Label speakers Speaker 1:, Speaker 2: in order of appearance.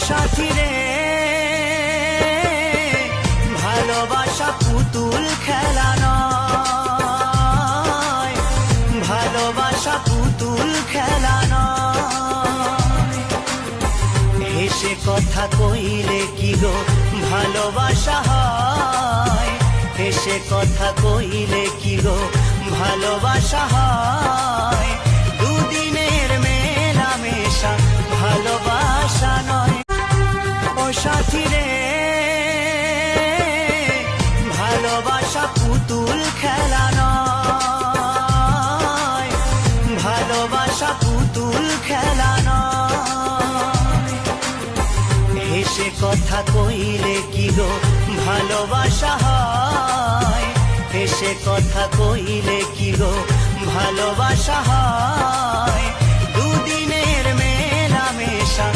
Speaker 1: সাথী রে ভালোবাসা পুতুল খেলা নয়, ভালোবাসা পুতুল খেলা নয়। হেসে কথা কইলে কি গো ভালোবাসা হয়, হেসে কথা কইলে কি গো ভালোবাসা হয়। দুদিনের মেলামেশা ভালোবাসা নয়। ও সাথী রে ভালোবাসা পুতুল খেলা নয়, ভালোবাসা পুতুল খেলা নয়। হেসে কথা কইলে কি গো ভালোবাসা হয়, হেসে কথা কইলে কি গো ভালোবাসা হয়। দুদিনের মেলামেশা